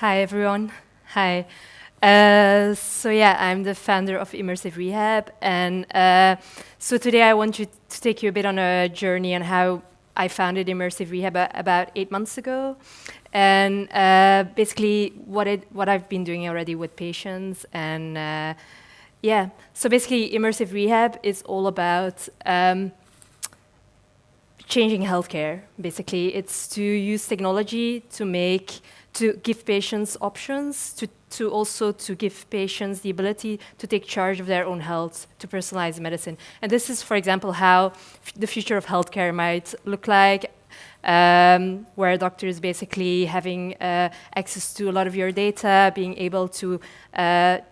Hi, everyone. Hi. I'm the founder of Immersive Rehab, and so today I want to take you a bit on a journey on how I founded Immersive Rehab about 8 months ago, and basically what I've been doing already with patients, and So basically, Immersive Rehab is all about changing healthcare. Basically, it's to use technology to give patients options, to also to give patients the ability to take charge of their own health, to personalize medicine. And this is, for example, how the future of healthcare might look like, where doctors basically having access to a lot of your data, being able to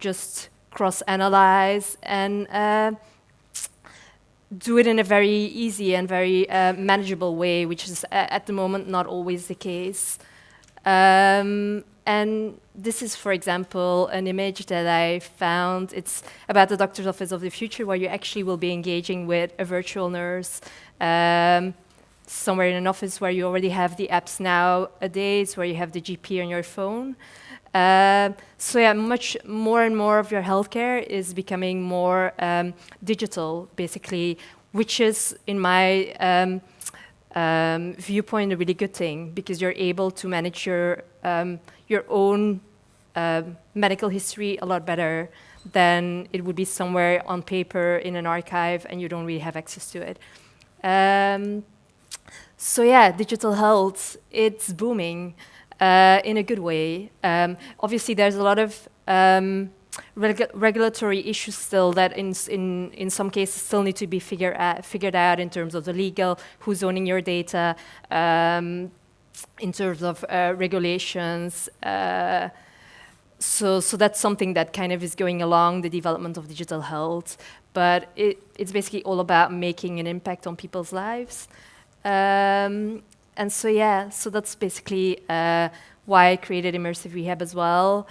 just cross-analyze and do it in a very easy and very manageable way, which is at the moment not always the case. And this is, for example, an image that I found. It's about the doctor's office of the future, where you actually will be engaging with a virtual nurse somewhere in an office where you already have the apps nowadays, where you have the GP on your phone. Much more and more of your healthcare is becoming more digital, basically, which is, in my viewpoint, a really good thing, because you're able to manage your own medical history a lot better than it would be somewhere on paper in an archive and you don't really have access to it. Digital health, it's booming in a good way. Obviously, there's a lot of regulatory issues still that in some cases still need to be figured out in terms of the legal, who's owning your data, in terms of regulations. So that's something that kind of is going along the development of digital health, but it's basically all about making an impact on people's lives. So that's basically why I created Immersive Rehab as well,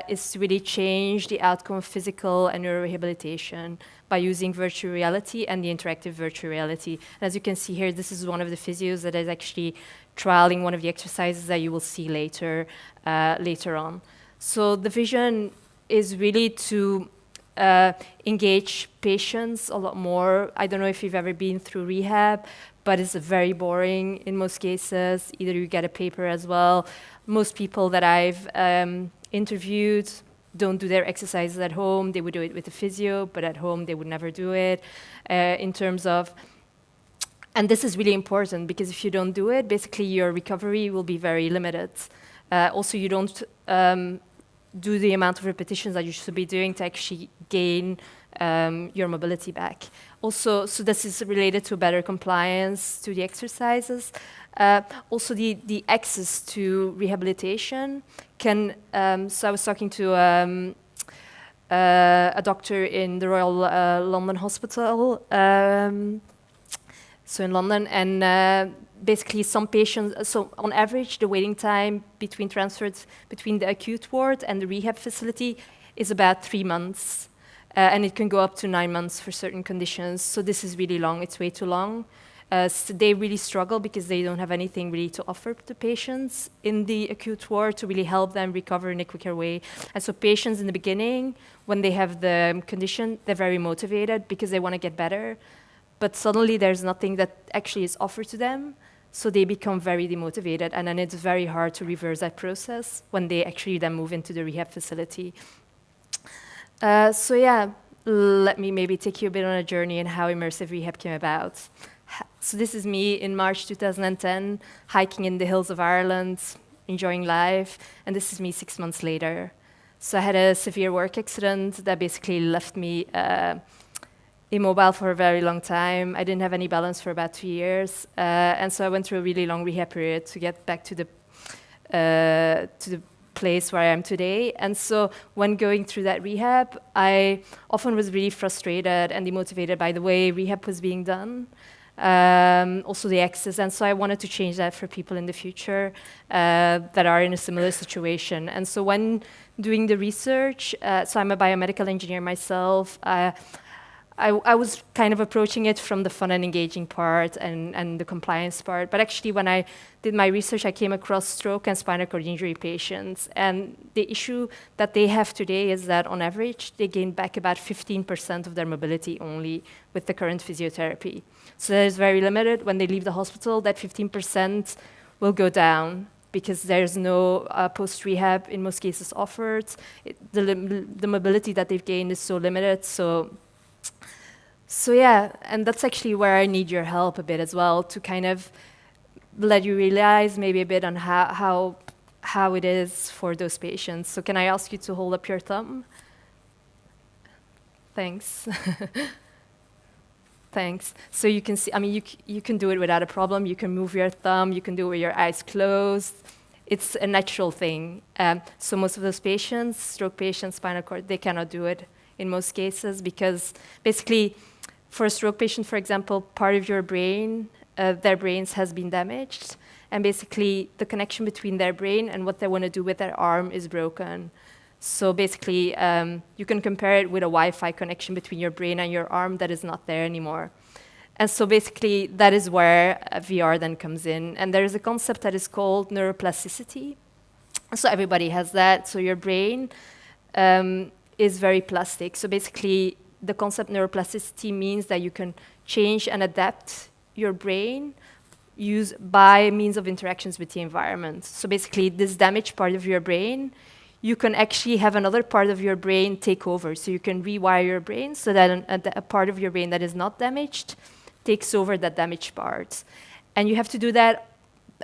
is to really change the outcome of physical and neurorehabilitation by using virtual reality and the interactive virtual reality. And as you can see here, this is one of the physios that is actually trialing one of the exercises that you will see later on. So the vision is really to engage patients a lot more. I don't know if you've ever been through rehab, but it's very boring in most cases. Either you get a paper as well. Most people that I've interviewed don't do their exercises at home. They would do it with a physio, but at home they would never do it. In terms of, and this is really important, because if you don't do it, basically your recovery will be very limited. Also, you don't do the amount of repetitions that you should be doing to actually gain your mobility back. Also, so this is related to better compliance to the exercises. Also, the access to rehabilitation can, so I was talking to a doctor in the Royal London Hospital, so in London, and basically some patients, so on average, the waiting time between transfers between the acute ward and the rehab facility is about 3 months. And it can go up to 9 months for certain conditions. So this is really long, it's way too long. So they really struggle because they don't have anything really to offer to patients in the acute ward to really help them recover in a quicker way. And so patients in the beginning, when they have the condition, they're very motivated because they want to get better. But suddenly there's nothing that actually is offered to them. So they become very demotivated. And then it's very hard to reverse that process when they actually then move into the rehab facility. Let me maybe take you a bit on a journey in how Immersive Rehab came about. So this is me in March 2010, hiking in the hills of Ireland, enjoying life, and this is me 6 months later. So I had a severe work accident that basically left me immobile for a very long time. I didn't have any balance for about 2 years, and so I went through a really long rehab period to get back to the place where I am today. And so when going through that rehab, I often was really frustrated and demotivated by the way rehab was being done, also the access. And so I wanted to change that for people in the future that are in a similar situation. And so when doing the research, so I'm a biomedical engineer myself, I was kind of approaching it from the fun and engaging part and the compliance part. But actually, when I did my research, I came across stroke and spinal cord injury patients. And the issue that they have today is that on average, they gain back about 15% of their mobility only with the current physiotherapy. So that is very limited. When they leave the hospital, that 15% will go down because there's no post-rehab in most cases offered. The mobility that they've gained is so limited. So yeah, and that's actually where I need your help a bit as well, to kind of let you realize maybe a bit on how it is for those patients. So can I ask you to hold up your thumb? Thanks. Thanks. So you can see, I mean, you can do it without a problem. You can move your thumb. You can do it with your eyes closed. It's a natural thing. So most of those patients, stroke patients, spinal cord, they cannot do it in most cases because basically for a stroke patient, for example, part of your brain, their brains has been damaged. And basically the connection between their brain and what they want to do with their arm is broken. So basically, you can compare it with a Wi-Fi connection between your brain and your arm that is not there anymore. And so basically, that is where VR then comes in. And there is a concept that is called neuroplasticity. So everybody has that. So your brain is very plastic. So basically, the concept neuroplasticity means that you can change and adapt your brain by means of interactions with the environment. So basically, this damaged part of your brain, you can actually have another part of your brain take over. So you can rewire your brain so that a part of your brain that is not damaged takes over that damaged part. And you have to do that.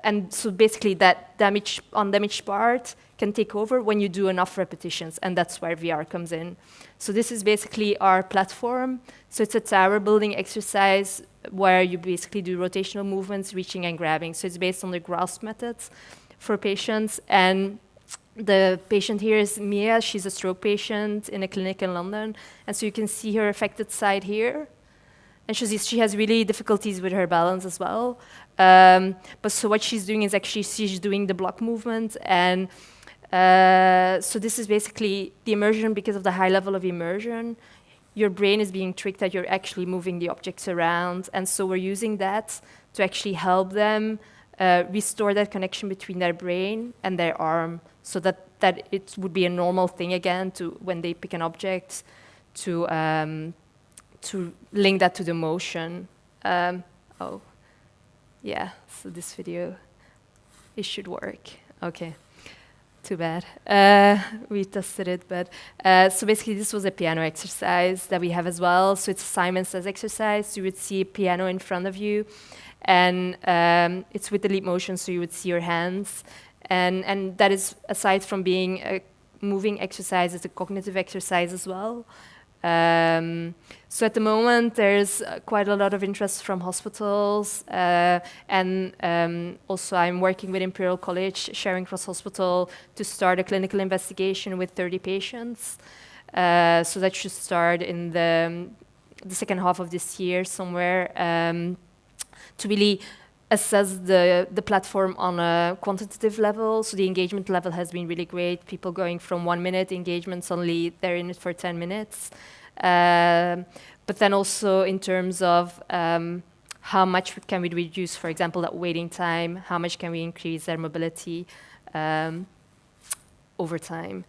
And so basically that undamaged part can take over when you do enough repetitions. And that's where VR comes in. So this is basically our platform. So it's a tower building exercise where you basically do rotational movements, reaching and grabbing. So it's based on the grasp methods for patients. And the patient here is Mia. She's a stroke patient in a clinic in London. And so you can see her affected side here. And she has really difficulties with her balance as well. But so what she's doing is actually she's doing the block movement. And so this is basically the immersion. Because of the high level of immersion, your brain is being tricked that you're actually moving the objects around. And so we're using that to actually help them restore that connection between their brain and their arm, so that it would be a normal thing again to when they pick an object to link that to the motion. Oh, yeah, so this video, it should work. Okay, too bad. We tested it, but so basically this was a piano exercise that we have as well. So it's a Simon Says exercise. You would see a piano in front of you, and it's with the leap motion, so you would see your hands. And that is, aside from being a moving exercise, it's a cognitive exercise as well. So at the moment, there's quite a lot of interest from hospitals, and also I'm working with Imperial College, Charing Cross Hospital, to start a clinical investigation with 30 patients. So that should start in the second half of this year somewhere, to really assess the platform on a quantitative level. So the engagement level has been really great. People going from 1 minute engagement, suddenly they're in it for 10 minutes. But then also in terms of how much can we reduce, for example, that waiting time, how much can we increase their mobility over time.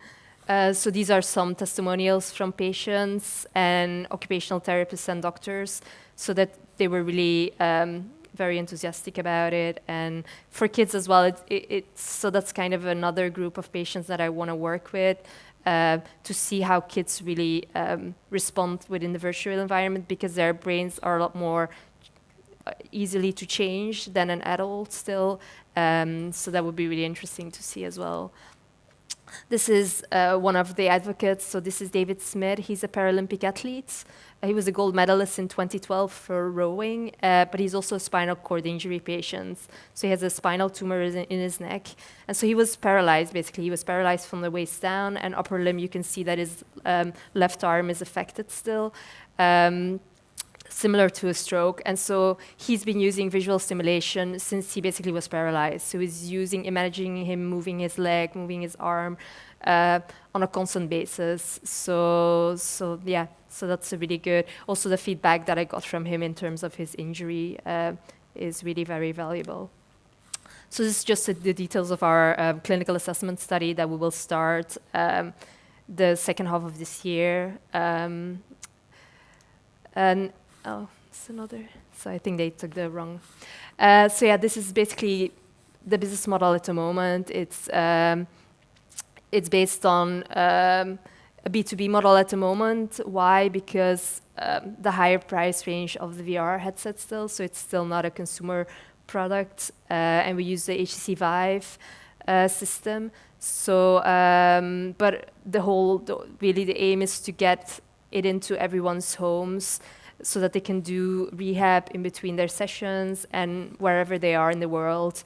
So these are some testimonials from patients and occupational therapists and doctors, so that they were really very enthusiastic about it. And for kids as well, so that's kind of another group of patients that I want to work with, to see how kids really respond within the virtual environment, because their brains are a lot more easily to change than an adult still. So that would be really interesting to see as well. This is one of the advocates. So this is David Smith. He's a Paralympic athlete. He was a gold medalist in 2012 for rowing, but he's also a spinal cord injury patient. So he has a spinal tumor in his neck. And so he was paralyzed, basically. He was paralyzed from the waist down, and upper limb, you can see that his left arm is affected still. similar to a stroke. And so he's been using visual stimulation since he basically was paralyzed. So he's imagining him moving his leg, moving his arm on a constant basis. So that's a really good. Also, the feedback that I got from him in terms of his injury is really very valuable. So this is just the details of our clinical assessment study that we will start the second half of this year. It's another. So I think they took the wrong. This is basically the business model at the moment. It's based on a B2B model at the moment. Why? Because the higher price range of the VR headset still, so it's still not a consumer product, and we use the HTC Vive system. So, but really the aim is to get it into everyone's homes so that they can do rehab in between their sessions and wherever they are in the world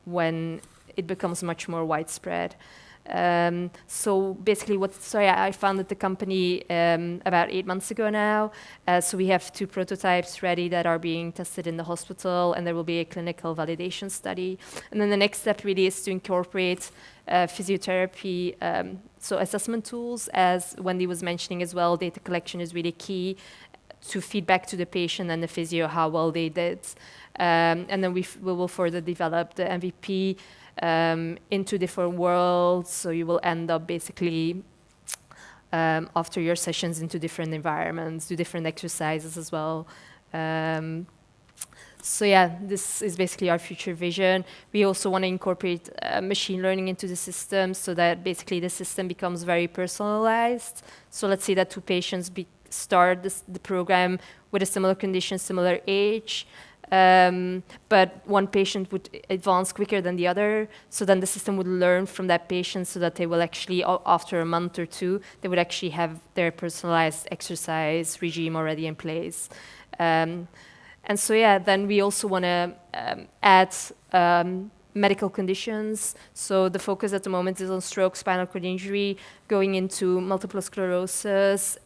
when it becomes much more widespread. So basically I founded the company about 8 months ago now. So we have 2 prototypes ready that are being tested in the hospital, and there will be a clinical validation study. And then the next step really is to incorporate physiotherapy, so assessment tools, as Wendy was mentioning as well. Data collection is really key to feedback to the patient and the physio how well they did. And then we will further develop the MVP into different worlds, so you will end up basically after your sessions into different environments, do different exercises as well. This is basically our future vision. We also want to incorporate machine learning into the system so that basically the system becomes very personalized. So let's say that 2 patients start the program with a similar condition, similar age, but one patient would advance quicker than the other. So then the system would learn from that patient so that they will actually, after a month or 2, they would actually have their personalized exercise regime already in place. Then we also want to add medical conditions. So the focus at the moment is on stroke, spinal cord injury, going into multiple sclerosis,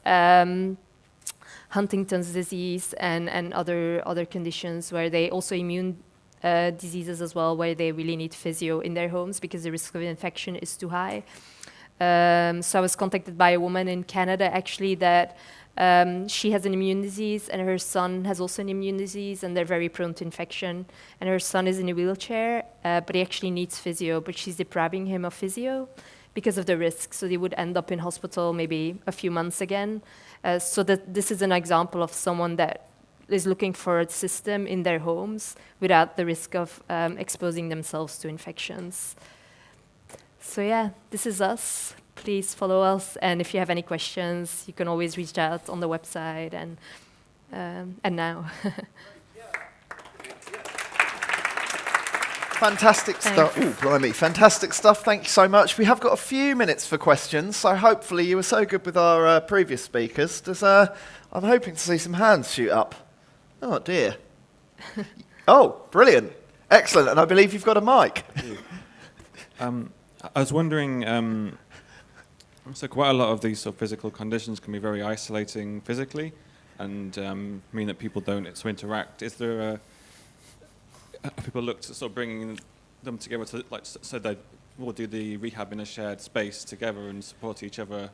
Huntington's disease, and other conditions where they also immune diseases as well, where they really need physio in their homes because the risk of infection is too high. So I was contacted by a woman in Canada actually that she has an immune disease and her son has also an immune disease, and they're very prone to infection. And her son is in a wheelchair, but he actually needs physio, but she's depriving him of physio because of the risk. So they would end up in hospital maybe a few months again. So that this is an example of someone that is looking for a system in their homes without the risk of exposing themselves to infections. So this is us. Please follow us, and if you have any questions, you can always reach out on the website and now. Fantastic stuff. Ooh, blimey, fantastic stuff. Thank you so much. We have got a few minutes for questions, so hopefully you were so good with our previous speakers. I'm hoping to see some hands shoot up. Oh, dear. Oh, brilliant. Excellent, and I believe you've got a mic. I was wondering, so quite a lot of these sort of physical conditions can be very isolating physically and mean that people don't interact. Is there people looked at sort of bringing them together to, so they will do the rehab in a shared space together and support each other,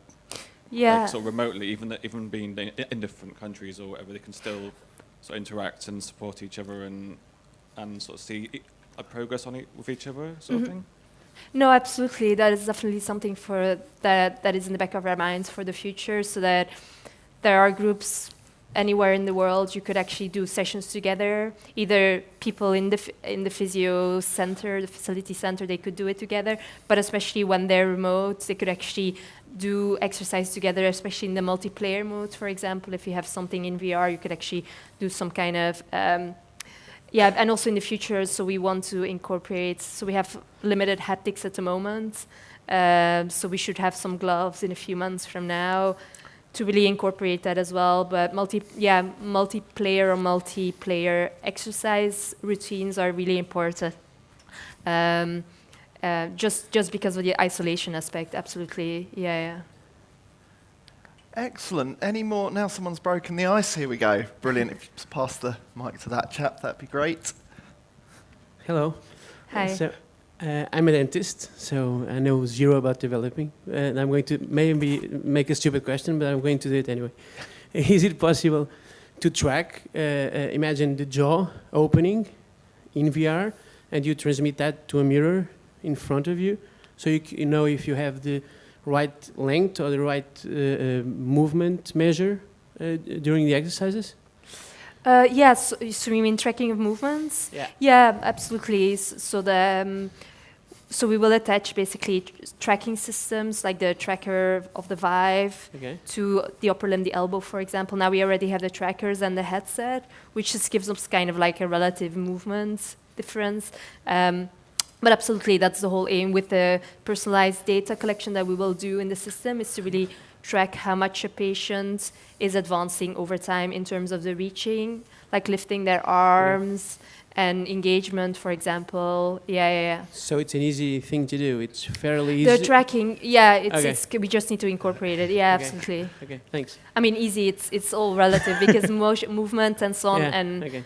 sort of remotely, even being in different countries or whatever, they can still sort of interact and support each other and sort of see progress on it with each other, sort of thing. No, absolutely. That is definitely something that is in the back of our minds for the future, so that there are groups anywhere in the world. You could actually do sessions together. Either people in the physio center, the facility center, they could do it together. But especially when they're remote, they could actually do exercise together, especially in the multiplayer mode. For example, if you have something in VR, you could actually do some kind of and also in the future, so we want to incorporate, so we have limited haptics at the moment, so we should have some gloves in a few months from now to really incorporate that as well. But multiplayer or multiplayer exercise routines are really important, just because of the isolation aspect, absolutely, Excellent. Any more? Now someone's broken the ice. Here we go. Brilliant. If you just pass the mic to that chap, that'd be great. Hello. Hi. So, I'm a dentist, so I know zero about developing. And I'm going to maybe make a stupid question, but I'm going to do it anyway. Is it possible to track, imagine the jaw opening in VR, and you transmit that to a mirror in front of you, so you know if you have the right length or the right movement measure during the exercises? Yes, so you mean tracking of movements? Yeah. Yeah, absolutely. So we will attach basically tracking systems like the tracker of the Vive to the upper limb, the elbow, for example. Now we already have the trackers and the headset, which just gives us kind of like a relative movement difference. But absolutely, that's the whole aim with the personalized data collection that we will do in the system, is to really track how much a patient is advancing over time in terms of the reaching, like lifting their arms and engagement, for example. Yeah. So it's an easy thing to do. It's fairly easy. The tracking, we just need to incorporate it. Yeah, Okay. absolutely. Okay, thanks. I mean, easy. It's all relative because movement and so on. Yeah, And okay.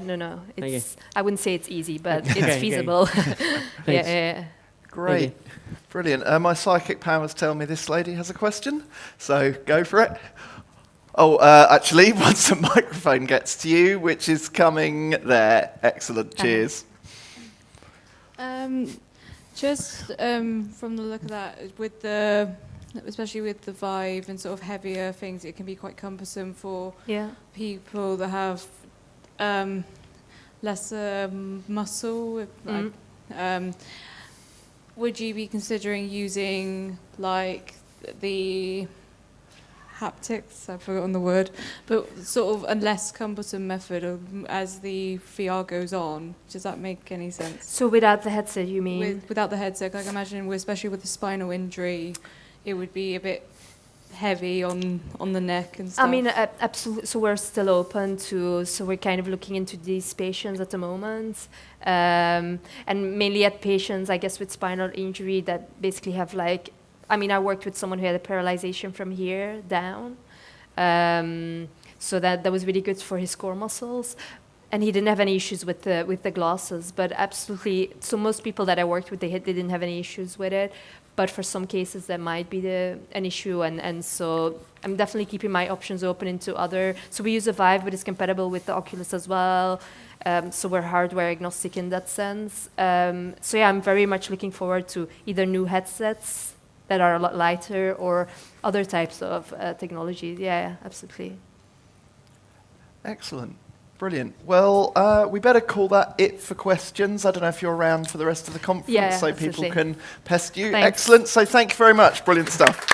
no. Okay. I wouldn't say it's easy, but Okay, it's okay. feasible. Thanks. Yeah. Great. Brilliant. My psychic powers tell me this lady has a question, so go for it. Oh, actually, once the microphone gets to you, which is coming there. Excellent. Cheers. Just from the look of that, especially with the Vive and sort of heavier things, it can be quite cumbersome for people that have lesser muscle. Would you be considering using like the haptics, I've forgotten the word, but sort of a less cumbersome method as the VR goes on? Does that make any sense? So without the headset, you mean? Without the headset, like I imagine, especially with the spinal injury, it would be a bit heavy on the neck and stuff. I mean, absolutely. So we're still open to. So we're kind of looking into these patients at the moment, and mainly at patients, I guess, with spinal injury that basically have like. I mean, I worked with someone who had a paralyzation from here down, so that was really good for his core muscles, and he didn't have any issues with the glasses. But absolutely, so most people that I worked with, they didn't have any issues with it. But for some cases, that might be an issue, and so I'm definitely keeping my options open into other. So we use a Vive, but it's compatible with the Oculus as well. So we're hardware agnostic in that sense. So yeah, I'm very much looking forward to either new headsets that are a lot lighter or other types of technology. Yeah, absolutely. Excellent. Brilliant. Well, we better call that it for questions. I don't know if you're around for the rest of the conference, so absolutely. people can pest you. Thanks. Excellent. So thank you very much. Brilliant stuff.